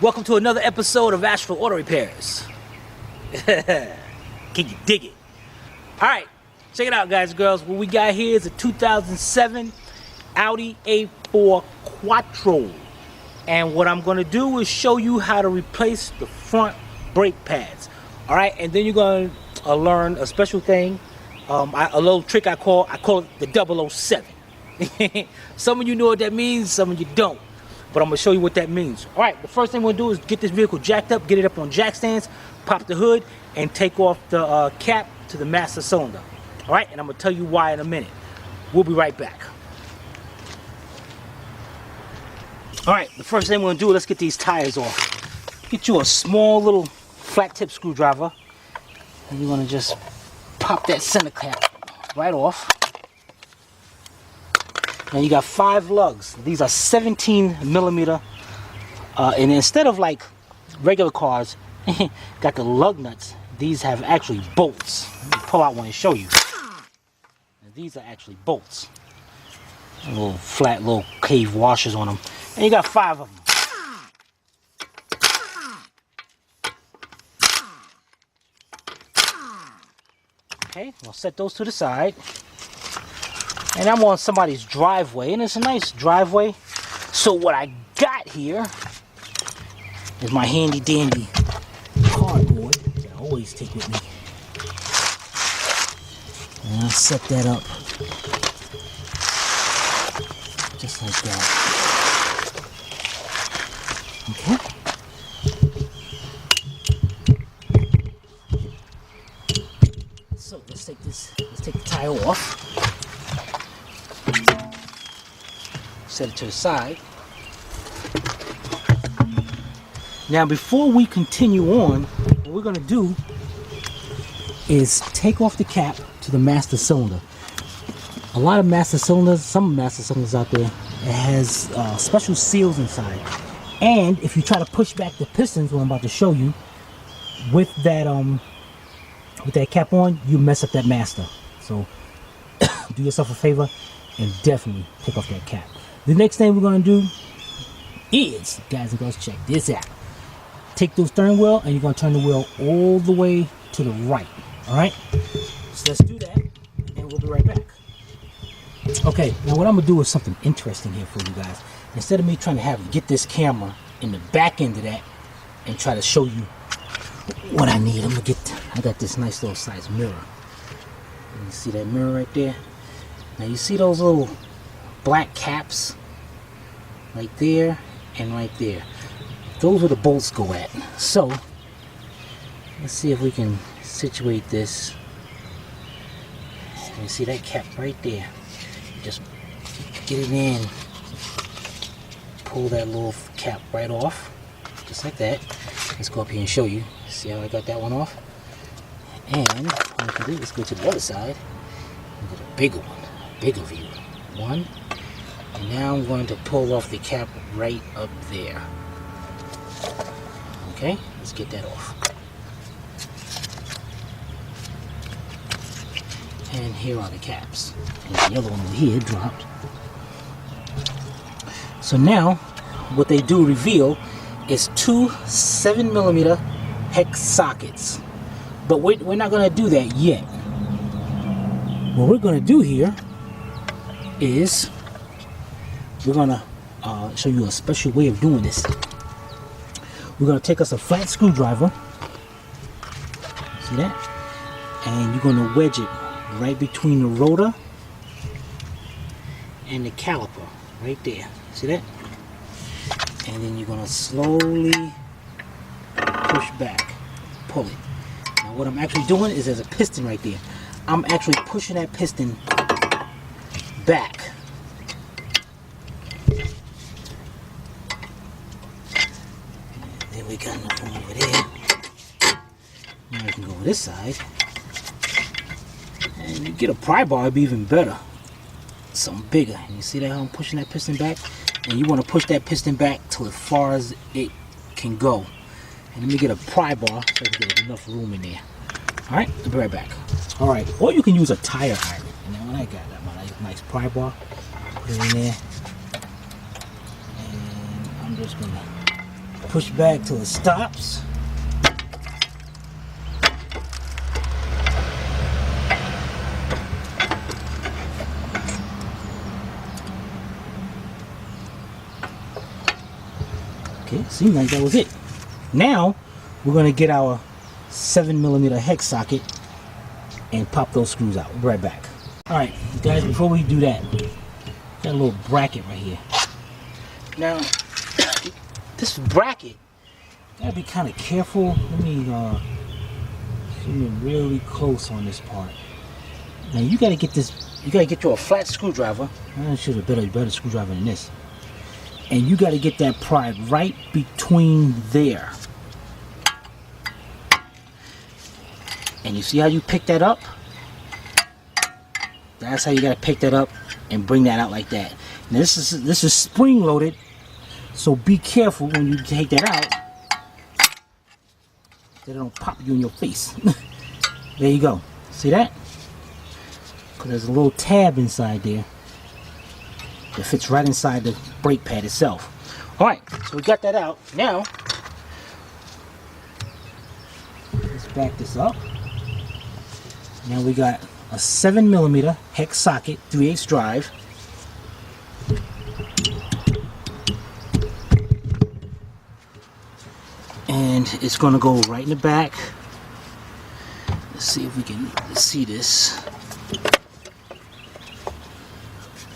Welcome to another episode of Asheville Auto Repairs. Can you dig it? Alright, check it out guys and girls. What we got here is a 2007 Audi A4 Quattro. And what I'm going to do is show you how to replace the front brake pads. Alright, and then you're going to learn a special thing. A little trick I call it the 007. Some of you know what that means, some of you don't. But I'm going to show you what that means. Alright, the first thing we're going to do is get this vehicle jacked up, get it up on jack stands, pop the hood, and take off the cap to the master cylinder. Alright, and I'm going to tell you why in a minute. We'll be right back. Alright, the first thing we're going to do, let's get these tires off. Get you a small little flat tip screwdriver. And you're going to just pop that center cap right off. Now you got 5 lugs. These are 17 millimeter. And instead of like regular cars, got the lug nuts. These have actually bolts. Let me pull out one and show you. And these are actually bolts. Little flat, little cave washers on them. And you got 5 of them. Okay, I'll set those to the side. And I'm on somebody's driveway, and it's a nice driveway. So what I got here is my handy dandy cardboard that I always take with me. And I'll set that up just like that. Okay. So let's take the tire off. Set it to the side. Now before we continue on, what we're going to do is take off the cap to the master cylinder. A lot of master cylinders, some master cylinders out there, it has special seals inside. And if you try to push back the pistons, what I'm about to show you, with that cap on, you mess up that master. So do yourself a favor and definitely take off that cap. The next thing we're going to do is, guys and girls, check this out. Take the steering wheel and you're going to turn the wheel all the way to the right. Alright? So let's do that and we'll be right back. Okay, now what I'm going to do is something interesting here for you guys. Instead of me trying to get this camera in the back end of that and try to show you what I need, I got this nice little size mirror. You see that mirror right there? Now you see those little black caps right there and right there. Those where the bolts go at. So let's see if we can situate this. You see that cap right there. Just get it in, pull that little cap right off, just like that. Let's go up here and show you. See how I got that one off? And what we can do is go to the other side and get a bigger one, bigger view. One. And now I'm going to pull off the cap right up there. Okay, let's get that off. And here are the caps. And the other one over here dropped. So now, what they do reveal is 2 7mm hex sockets. But we're not going to do that yet. What we're going to do here is we're going to show you a special way of doing this. We're going to take us a flat screwdriver. See that? And you're going to wedge it right between the rotor and the caliper. Right there. See that? And then you're going to slowly push back. Pull it. Now what I'm actually doing is there's a piston right there. I'm actually pushing that piston back. Then we got nothing over there. Now we can go to this side. And you get a pry bar, it'd be even better. Something bigger. And you see that how I'm pushing that piston back? And you want to push that piston back till as far as it can go. And let me get a pry bar so I can get enough room in there. Alright, I'll be right back. Alright, or you can use a tire iron. And then when I got that, my nice pry bar, put it in there. And I'm just going to Push back till it stops. Okay, seems like that was it. Now we're gonna get our 7mm hex socket and pop those screws out. We'll be right back. Alright, guys, before we do that, got a little bracket right here. Now, this bracket, gotta be kind of careful. Let me zoom in really close on this part. Now you gotta get this, you gotta get you a flat screwdriver. I should have better screwdriver than this. And you gotta get that pried right between there. And you see how you pick that up? That's how you gotta pick that up and bring that out like that. Now this is spring loaded, so be careful when you take that out that it don't pop you in your face. There you go. See that? Because there's a little tab inside there that fits right inside the brake pad itself. Alright, so we got that out. Now, let's back this up. Now we got a 7mm hex socket, 3/8 drive. And it's going to go right in the back. Let's see if we can see this.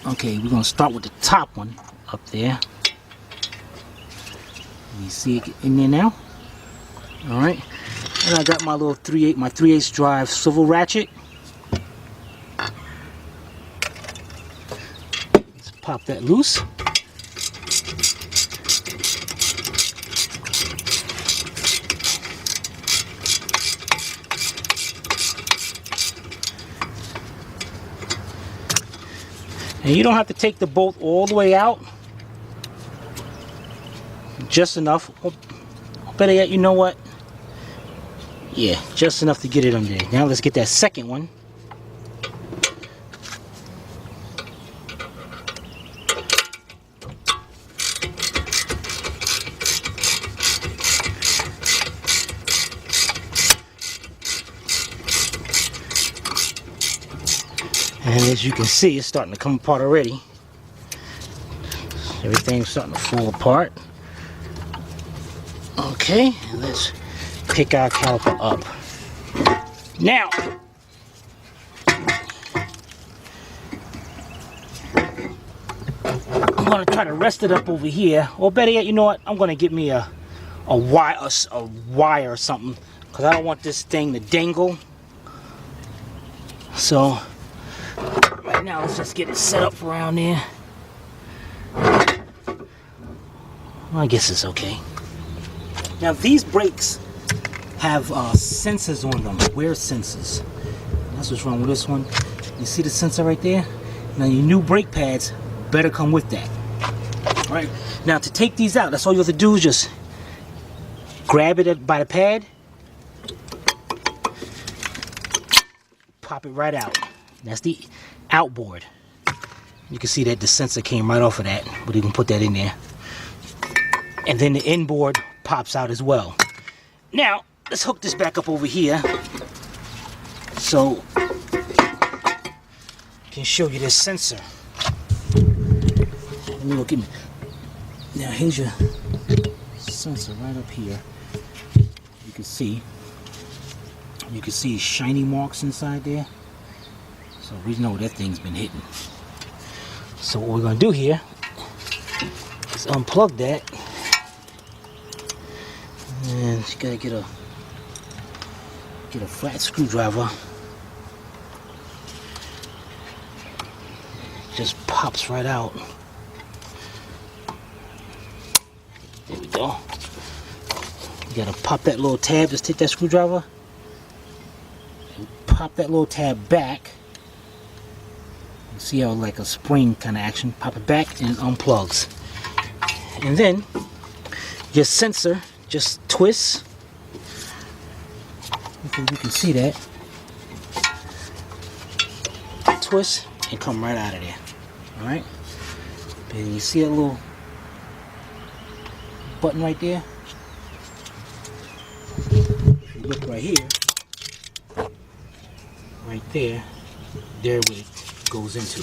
Okay, we're going to start with the top one up there. You see it in there now? Alright. And I got my little 3/8 drive swivel ratchet. Let's pop that loose. And you don't have to take the bolt all the way out. Just enough. Or better yet, you know what? Yeah, just enough to get it under there. Now let's get that second one. And as you can see, it's starting to come apart already. Everything's starting to fall apart. Okay, let's pick our caliper up. Now, I'm going to try to rest it up over here. Or better yet, you know what? I'm going to get me a wire or something. Because I don't want this thing to dangle. So, right now, let's just get it set up around there. Well, I guess it's okay. Now, these brakes have sensors on them, wear sensors. That's what's wrong with this one. You see the sensor right there? Now, your new brake pads better come with that. All right. Now, to take these out, that's all you have to do is just grab it by the pad, pop it right out. That's the outboard. You can see that the sensor came right off of that, but you can put that in there. And then the inboard pops out as well. Now, let's hook this back up over here so I can show you this sensor. Let me look at me. Now, here's your sensor right up here. You can see shiny marks inside there. So we know that thing's been hitting. So what we're gonna do here is unplug that. And you gotta get a flat screwdriver. Just pops right out. There we go. You gotta pop that little tab. Just take that screwdriver and pop that little tab back. You see how like a spring kind of action. Pop it back and it unplugs. And then your sensor just twists. Hopefully you can see that. Twist and come right out of there. Alright? And you see a little button right there? look right here, right there what it goes into.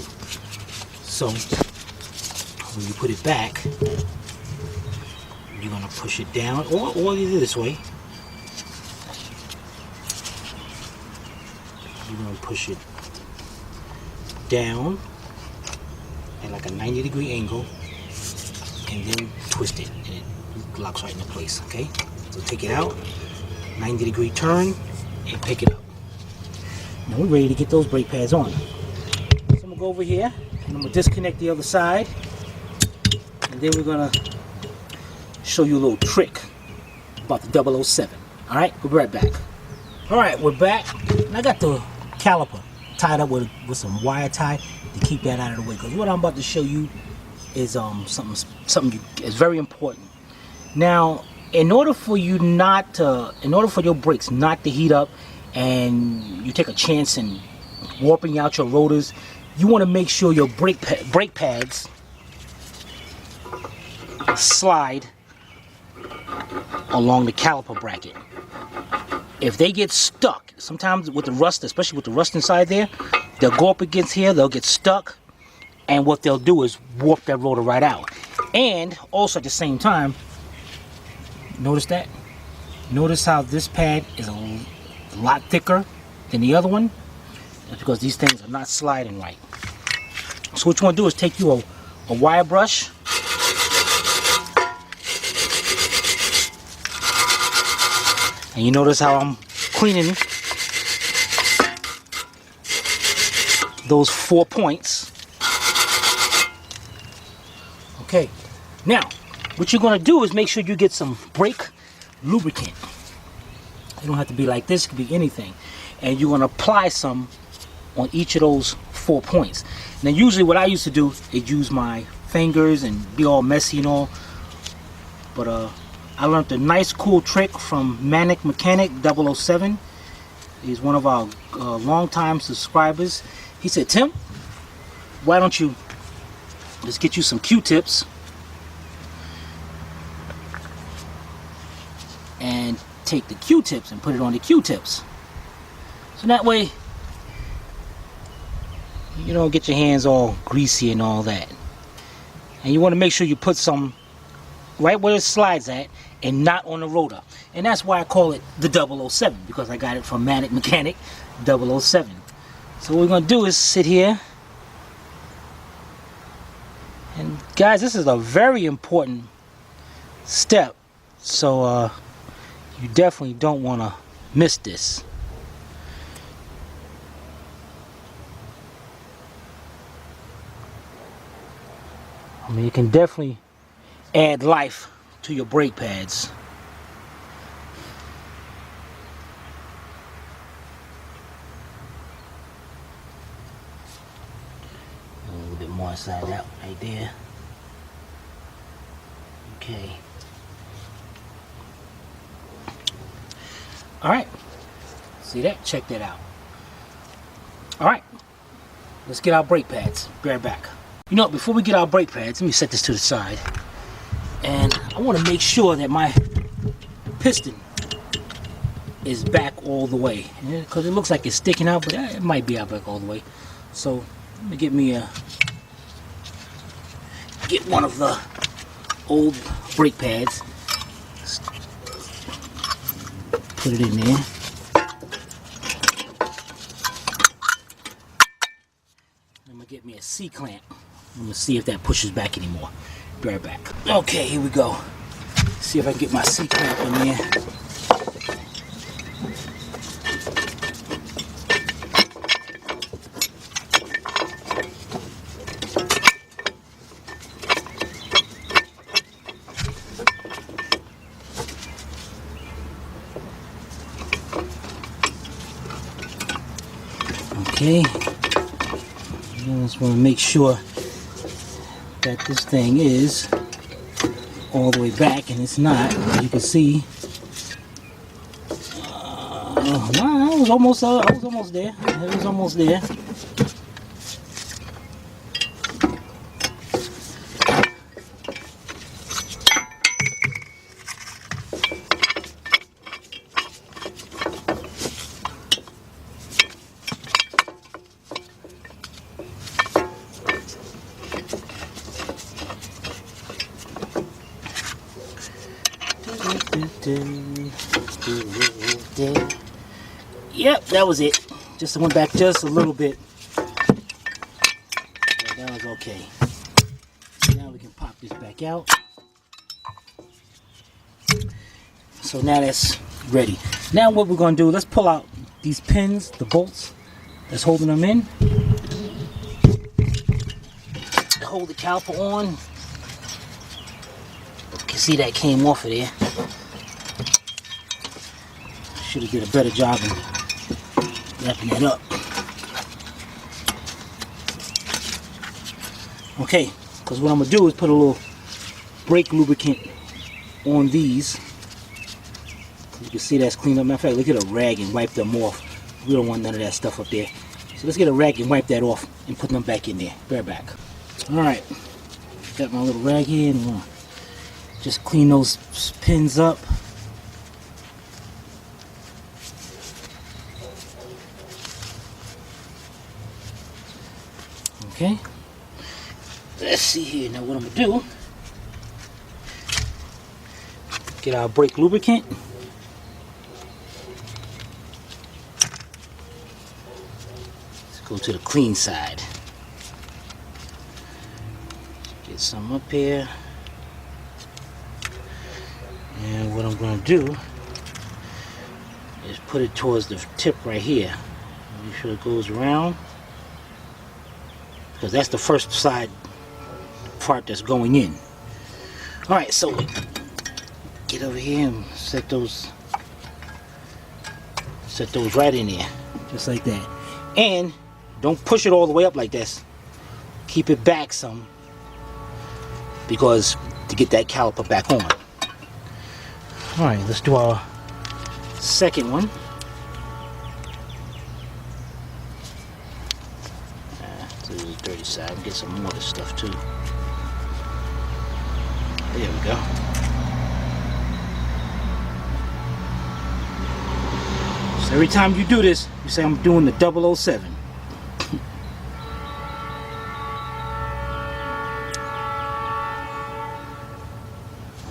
So when you put it back, you're gonna push it down, or either this way. You're gonna push it down at like a 90-degree angle, and then twist it, and it locks right into place. Okay, so take it out, 90-degree turn, and pick it up. Now we're ready to get those brake pads on. So I'm gonna go over here and I'm gonna disconnect the other side, and then we're gonna show you a little trick about the 007. All right, we'll be right back. All right, we're back, and I got the caliper tied up with some wire tie to keep that out of the way, because what I'm about to show you is something is very important. Now, in order for your brakes not to heat up and you take a chance in warping out your rotors, you want to make sure your brake pads slide along the caliper bracket. If they get stuck, sometimes with the rust, especially with the rust inside there, they'll go up against here, they'll get stuck, and what they'll do is warp that rotor right out. And also at the same time, notice that? Notice how this pad is a lot thicker than the other one? That's because these things are not sliding right. So what you want to do is take you a wire brush, and you notice how I'm cleaning those 4 points. Okay, now what you're going to do is make sure you get some brake lubricant. It don't have to be like this, it could be anything. And you're going to apply some on each of those 4 points. Now usually what I used to do is use my fingers and be all messy and all, but I learned a nice cool trick from Manic Mechanic 007. He's one of our longtime subscribers. He said, Tim, why don't you just get you some Q-tips and take the Q-tips and put it on the Q-tips. So that way you don't get your hands all greasy and all that. And you want to make sure you put some right where it slides at and not on the rotor. And that's why I call it the 007, because I got it from Manic Mechanic 007. So what we're going to do is sit here. And guys, this is a very important step. So you definitely don't want to miss this. I mean, you can definitely add life to your brake pads. A little bit more inside that right there. Okay. Alright. See that? Check that out. Alright. Let's get our brake pads. Be right back. You know, before we get our brake pads, let me set this to the side. And I want to make sure that my piston is back all the way. Because it looks like it's sticking out, but it might be out back all the way. So, let me get one of the old brake pads. Put it in there. I'm going to get me a C-clamp. I'm going to see if that pushes back anymore. Be right back. Okay, here we go. See if I can get my C-clamp in there. Okay. I just want to make sure that this thing is all the way back, and it's not. As you can see, I was almost there. It was almost there. Yep, that was it. Just went back just a little bit. Yeah, that was okay. Now we can pop this back out. So now that's ready. Now what we're going to do, let's pull out these pins, the bolts that's holding them in. Hold the caliper on. You can see that came off of there. Should have did a better job of wrapping that up. Okay, because what I'm going to do is put a little brake lubricant on these. You can see that's cleaned up. Matter of fact, let's get a rag and wipe them off. We don't want none of that stuff up there. So let's get a rag and wipe that off and put them back in there. Bear back. Alright, got my little rag here and I'm gonna just clean those pins up. Okay, let's see here. Now what I'm gonna do, get our brake lubricant. Let's go to the clean side. Get some up here. And what I'm going to do is put it towards the tip right here. Make sure it goes around. Because that's the first side part that's going in. Alright, so get over here and set those right in there. Just like that. And don't push it all the way up like this. Keep it back some. Because to get that caliper back on. Alright, let's do our second one. To the dirty side and get some more of this stuff too. There we go. So every time you do this, you say I'm doing the 007.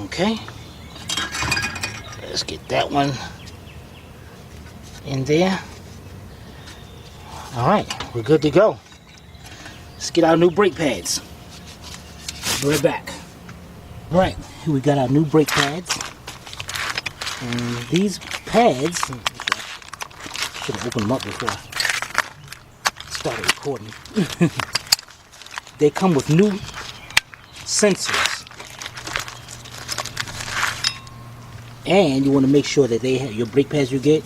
Okay, let's get that one in there. Alright, we're good to go. Let's get our new brake pads. Be right back. Alright, here we got our new brake pads. And these pads, should have opened them up before I started recording. They come with new sensors. And you want to make sure that they have, your brake pads you get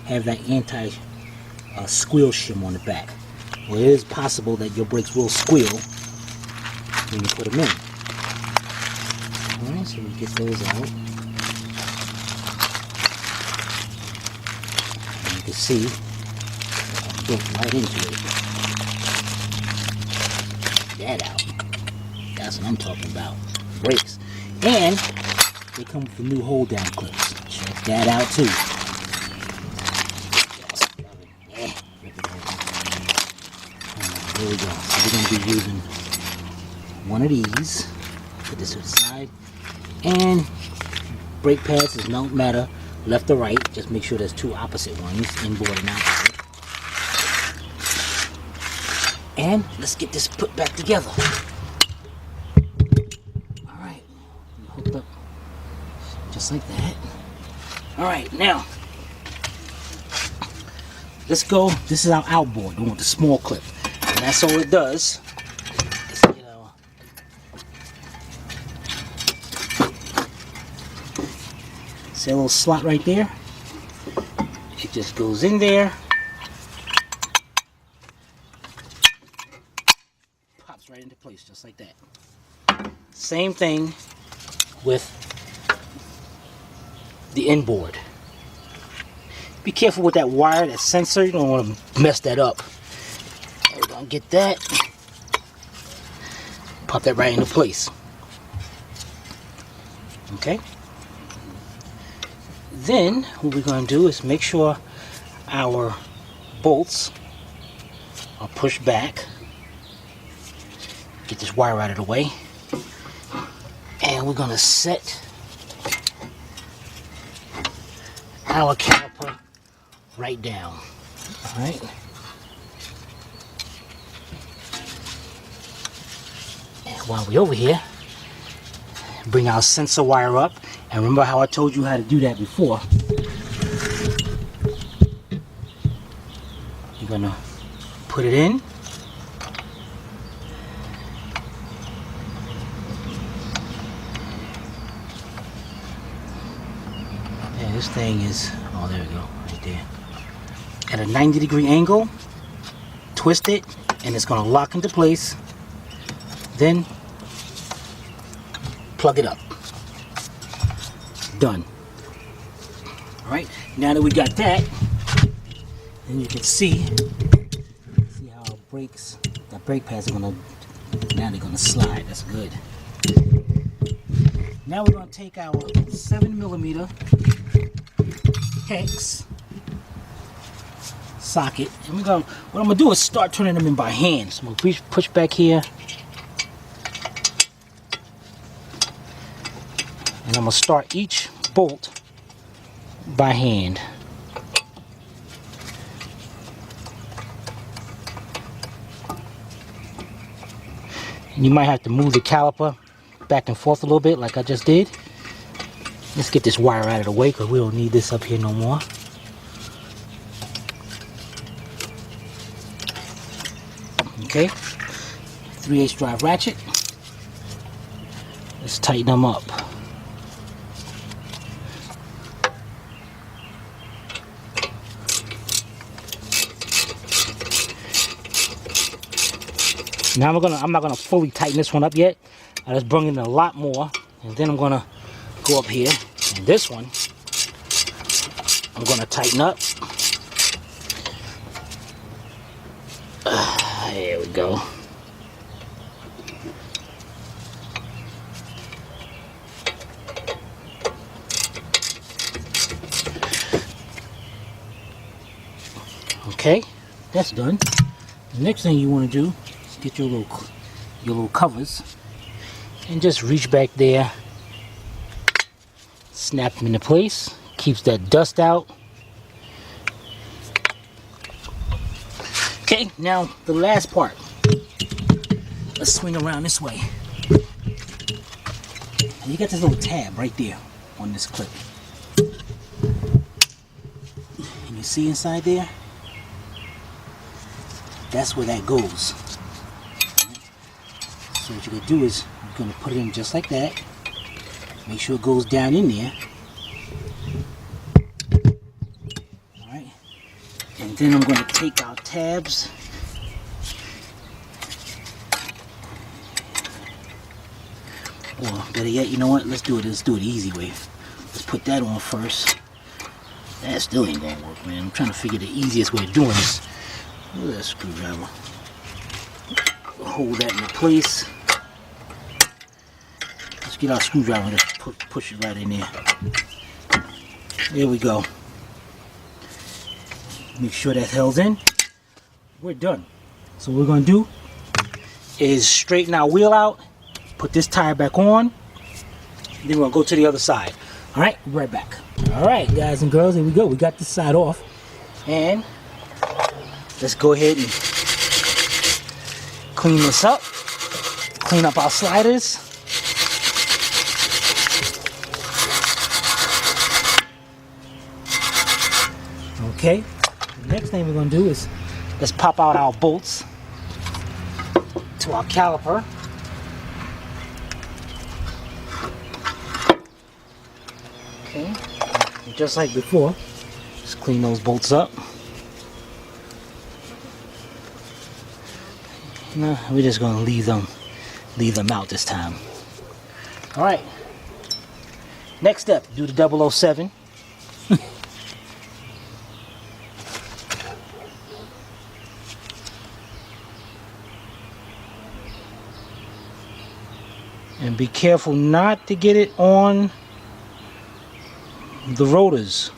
have that anti-squeal shim on the back. Well, it is possible that your brakes will squeal when you put them in. Alright, so we get those out. And you can see I built right into it. Get that out. That's what I'm talking about. Brakes. And they come with the new hold down clips. Check that out too. There we go. So we're going to be using one of these. Put this to the side. And brake pads, it don't matter left or right. Just make sure there's two opposite ones, inboard and outboard. And let's get this put back together. Alright. Hooked up. Just like that. Alright, now let's go. This is our outboard, the one with the small clip. And that's all it does. Let's get our see a little slot right there? It just goes in there. Pops right into place just like that. Same thing with the inboard. Be careful with that wire, that sensor. You don't want to mess that up. We're gonna get that. Pop that right into place. Okay. Then what we're gonna do is make sure our bolts are pushed back. Get this wire out of the way. And we're gonna set our caliper right down. All right. And while we're over here, bring our sensor wire up. And remember how I told you how to do that before. You're gonna put it in. And this thing is, oh, there we go, right there. At a 90-degree angle, twist it, and it's gonna lock into place. Then plug it up. Done. All right, now that we got that, and you can see how our brakes, the brake pads are gonna, now they're gonna slide. That's good. Now we're gonna take our 7mm hex socket, and we're gonna, what I'm gonna do is start turning them in by hand. So I'm gonna push back here, and I'm gonna start each bolt by hand. And you might have to move the caliper back and forth a little bit like I just did. Let's get this wire out of the way because we don't need this up here no more. Okay, 3/8 drive ratchet. Let's tighten them up. Now I'm not gonna fully tighten this one up yet. I just bring in a lot more, and then I'm gonna go up here, and this one I'm gonna tighten up. There we go. Okay, that's done. The next thing you want to do is get your little covers and just reach back there, snap them into place, keeps that dust out. Okay, now the last part. Let's swing around this way. And you got this little tab right there on this clip. And you see inside there? That's where that goes. So what you're going to do is you're going to put it in just like that. Make sure it goes down in there. Alright. And then I'm going to take our tabs. Or better yet, you know what? Let's do it the easy way. Let's put that on first. That still ain't going to work, man. I'm trying to figure the easiest way of doing this. Look at that screwdriver. Hold that in place. Let's get our screwdriver and just push it right in there. There we go. Make sure that held in. We're done. So what we're going to do is straighten our wheel out, put this tire back on, then we're going to go to the other side. Alright, right back. Alright, guys and girls, here we go. We got this side off. And let's go ahead and clean this up. Clean up our sliders. Okay. The next thing we're going to do is let's pop out our bolts to our caliper. Okay. And just like before, just clean those bolts up. No, we're just gonna leave them out this time. All right. Next step, do the 007. And be careful not to get it on the rotors.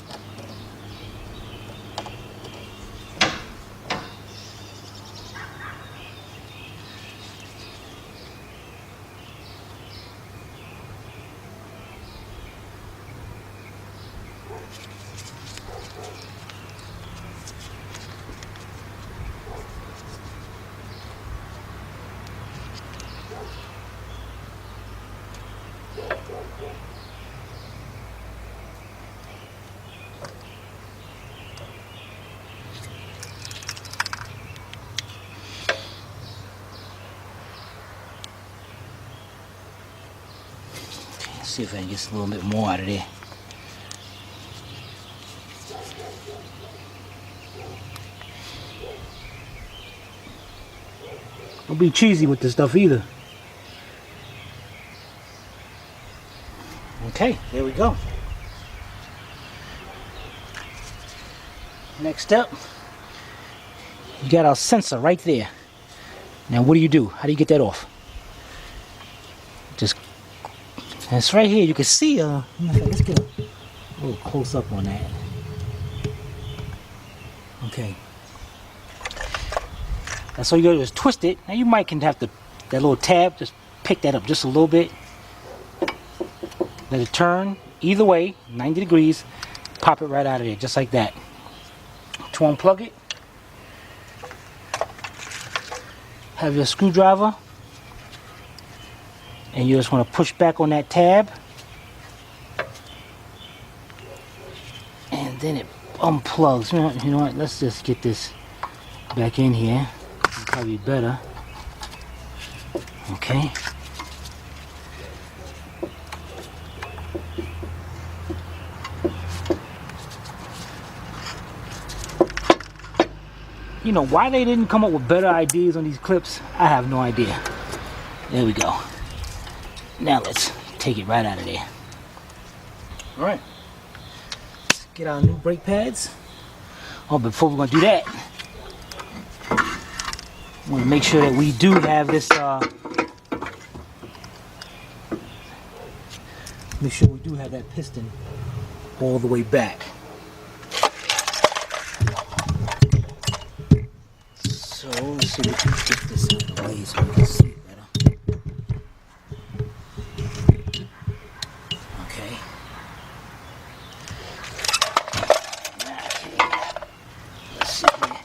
See if I can get a little bit more out of there. Don't be cheesy with this stuff either. Okay, there we go. Next up, you got our sensor right there. Now what do? How do you get that off? Just, it's right here. You can see, let's get a little close up on that. Okay. That's all you gotta do is twist it. Now you might can have to, that little tab, just pick that up just a little bit. Let it turn either way, 90 degrees. Pop it right out of there, just like that. To unplug it, have your screwdriver, and you just want to push back on that tab, and then it unplugs. You know what? Let's just get this back in here. It'll probably be better. Okay. You know, why they didn't come up with better ideas on these clips, I have no idea. There we go. Now let's take it right out of there. Alright. Let's get our new brake pads. Oh, before we're going to do that, I want to make sure that we do have this, make sure we do have that piston all the way back. So let's see if we can get this out of the way so we can see it better. Okay. Let's see here.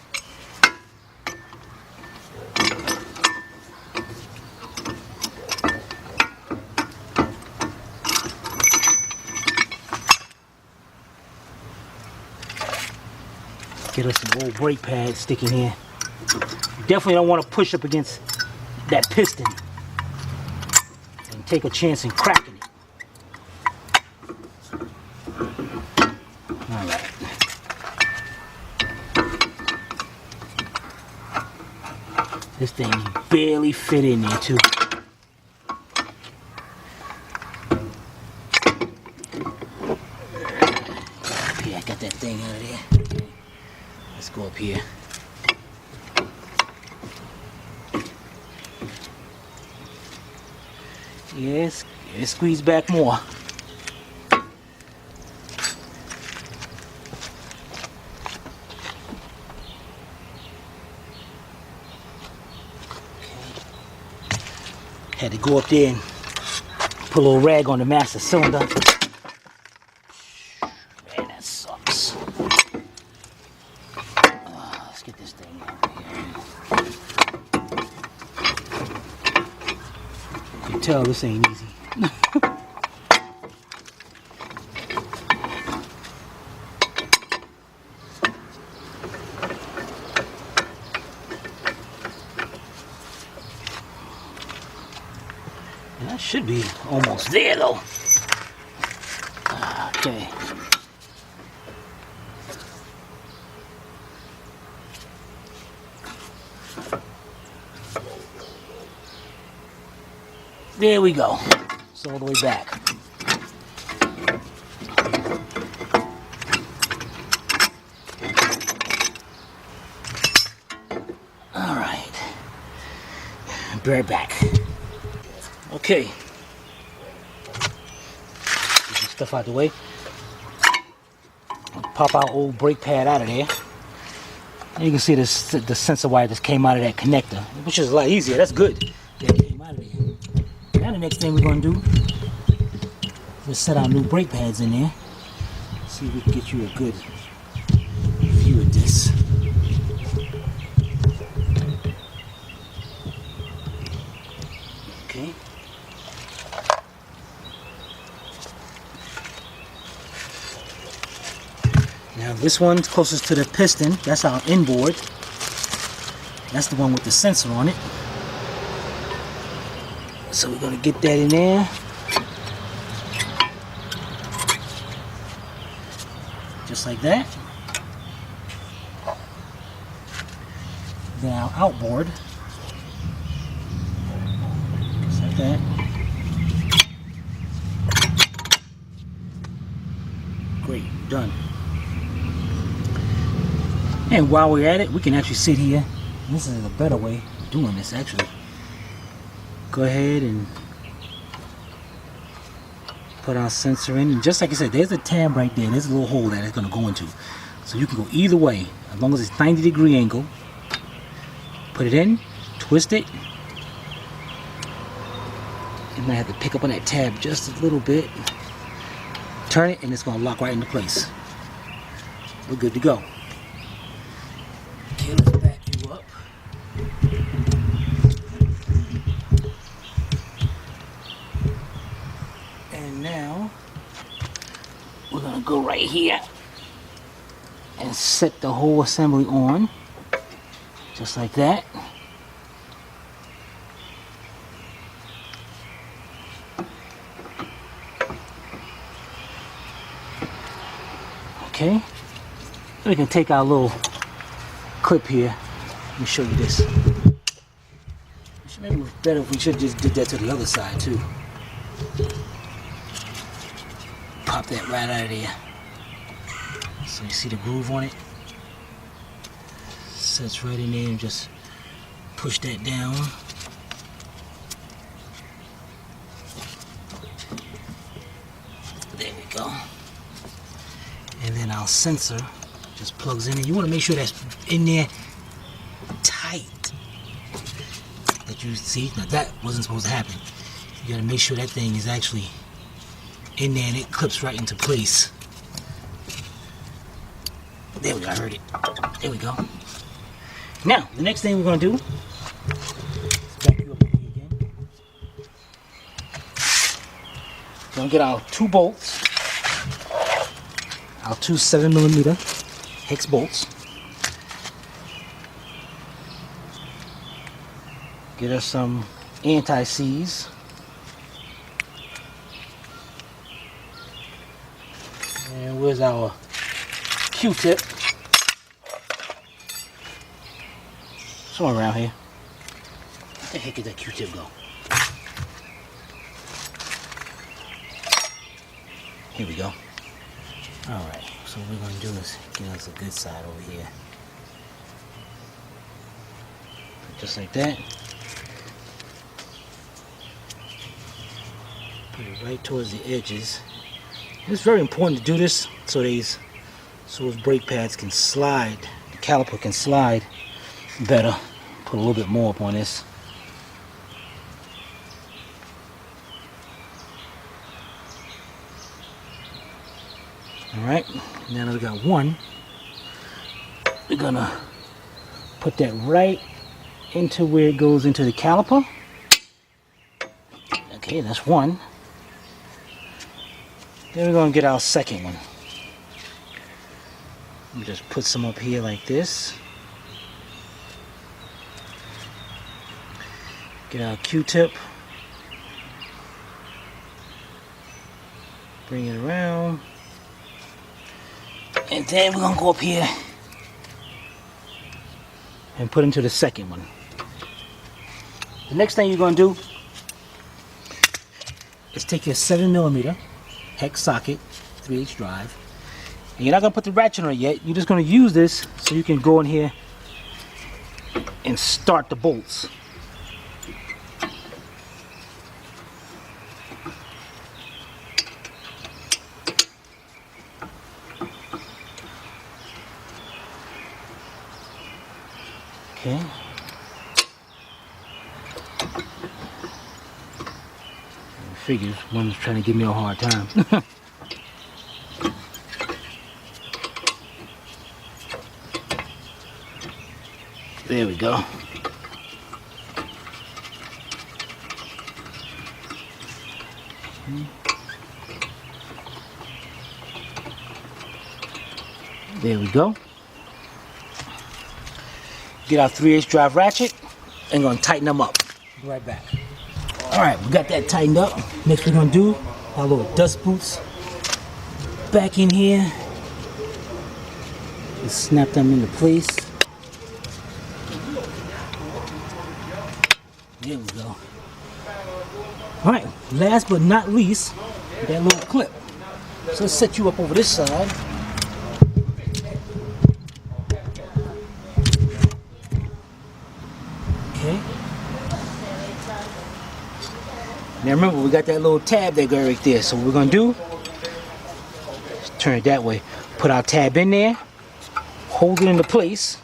Get us some old brake pads sticking here. Definitely don't want to push up against that piston and take a chance in cracking it. Alright. This thing barely fit in there too. Okay, I got that thing out of there. Okay. Let's go up here. Yes, squeeze back more. Had to go up there and put a little rag on the master cylinder. Man, that sucks. Let's get this thing out here. You can tell this ain't easy. That should be almost there though. Okay. There we go. It's all the way back. All right. Be right back. Okay. Get this stuff out the way. Pop our old brake pad out of there. And you can see this, the sensor wire just came out of that connector, which is a lot easier. That's good. That came out of there. Now the next thing we're going to do is set our new brake pads in there. See if we can get you a good see with this. Okay. Now this one's closest to the piston. That's our inboard. That's the one with the sensor on it. So we're gonna get that in there. Just like that. Then our outboard. Just like that. Great, done. And while we're at it, we can actually sit here. This is a better way of doing this actually. Go ahead and put our sensor in, and just like I said, there's a tab right there. There's a little hole that it's going to go into, so you can go either way as long as it's 90-degree angle. Put it in, twist it. You might have to pick up on that tab just a little bit. Turn it, and it's going to lock right into place. We're good to go. Okay, let's back you up. And now we're gonna go right here and set the whole assembly on, just like that. Okay, we can take our little clip here. Let me show you this. Maybe it was better if we should just did that to the other side too. Pop that right out of there. So you see the groove on it? Sets right in there, and just push that down. There we go. And then our sensor just plugs in, and you want to make sure that's in there tight. That you see, now that wasn't supposed to happen. You got to make sure that thing is actually in there and it clips right into place. There we go, I heard it. There we go. Now, the next thing we're going to do is back you up here again. We're going to get our 2 bolts, our 2 7mm hex bolts. Get us some anti-seize. And where's our Q-tip? Somewhere around here. Where the heck did that Q-tip go? Here we go. Alright, so what we're going to do is get us a good side over here. Just like that. Put it right towards the edges. It's very important to do this so those brake pads can slide, the caliper can slide better. Put a little bit more up on this. Alright, now that we got one, we're gonna put that right into where it goes into the caliper. Okay, that's one. Then we're going to get our second one. We just put some up here like this. Get our Q-tip. Bring it around. And then we're going to go up here and put into the second one. The next thing you're going to do is take your 7mm hex socket, 3H drive, and you're not going to put the ratchet on it yet. You're just going to use this so you can go in here and start the bolts. Okay. Figures one's trying to give me a hard time. There we go. There we go. Get our 3/8 drive ratchet and gonna tighten them up. Be right back. All right, we got that tightened up. Next we're gonna do our little dust boots back in here. Just snap them into place. There we go. All right, last but not least, that little clip. So let's set you up over this side. Okay. Now remember, we got that little tab that go right there. So what we're gonna do, turn it that way. Put our tab in there, hold it into place,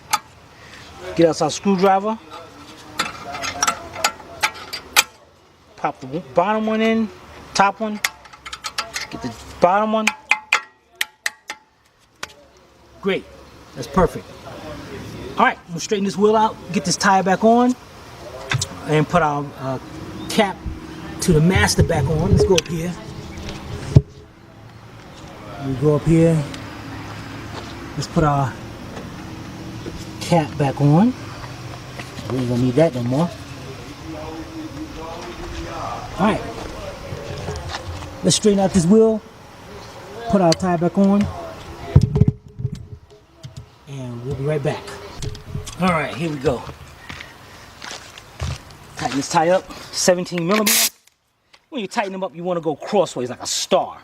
get us our screwdriver, pop the bottom one in, top one, get the bottom one. Great, that's perfect. All right, we'll straighten this wheel out, get this tire back on, and put our cap to the master back on. Let's go up here. We go up here. Let's put our cap back on. We ain't gonna need that no more. All right. Let's straighten out this wheel. Put our tire back on. And we'll be right back. All right, here we go. Tighten this tire up, 17 millimeters. When you tighten them up, you want to go crossways like a star.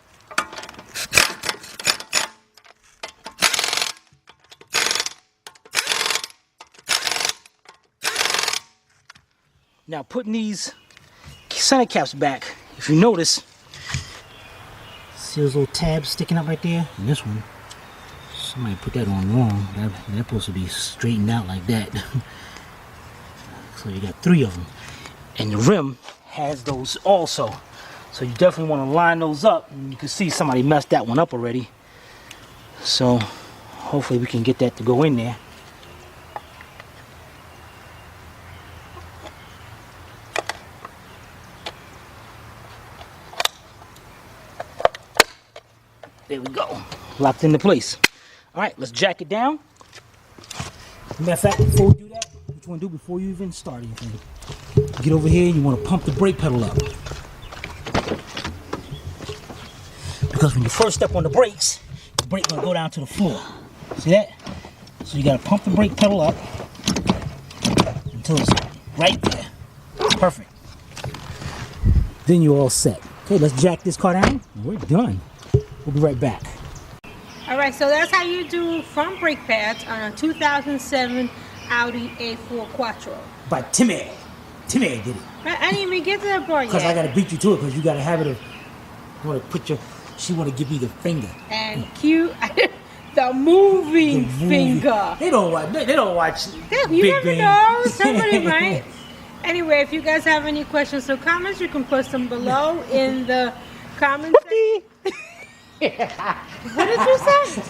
Now putting these center caps back, if you notice, see those little tabs sticking up right there? And this one, somebody put that on wrong. They're supposed to be straightened out like that. So you got 3 of them. And the rim has those also. So you definitely want to line those up. And you can see somebody messed that one up already. So hopefully we can get that to go in there. There we go. Locked into place. All right, let's jack it down. Matter of fact, before we do that, what you want to do before you even start anything, get over here, you want to pump the brake pedal up. Because when you first step on the brakes, the brake going to go down to the floor. See that? So you got to pump the brake pedal up until it's right there. Perfect. Then you're all set. Okay, let's jack this car down. We're done. We'll be right back. All right, so that's how you do front brake pads on a 2007 Audi A4 Quattro. By Timmy. Timmy did it. I didn't even get to that part yet. Because I got to beat you to it because you got a habit of want to put your, she want to give me the finger. And cue the moving finger. They don't watch. They don't watch. You never know. Somebody might. Anyway, if you guys have any questions or comments, you can post them below in the comments section. What did you say?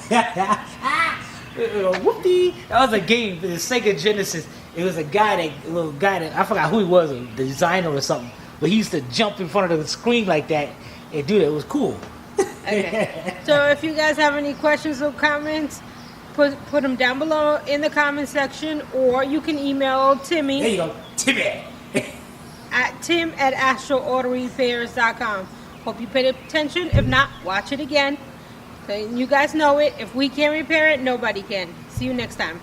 Whoopie! That was a game for the Sega Genesis. It was a little guy that I forgot who he was, the designer or something. But he used to jump in front of the screen like that and do that. It was cool. Okay. So if you guys have any questions or comments, put them down below in the comment section, or you can email Timmy. There you go, Timmy. At tim@astralautorepairs.com. Hope you paid attention. If not, watch it again. So you guys know it. If we can't repair it, nobody can. See you next time.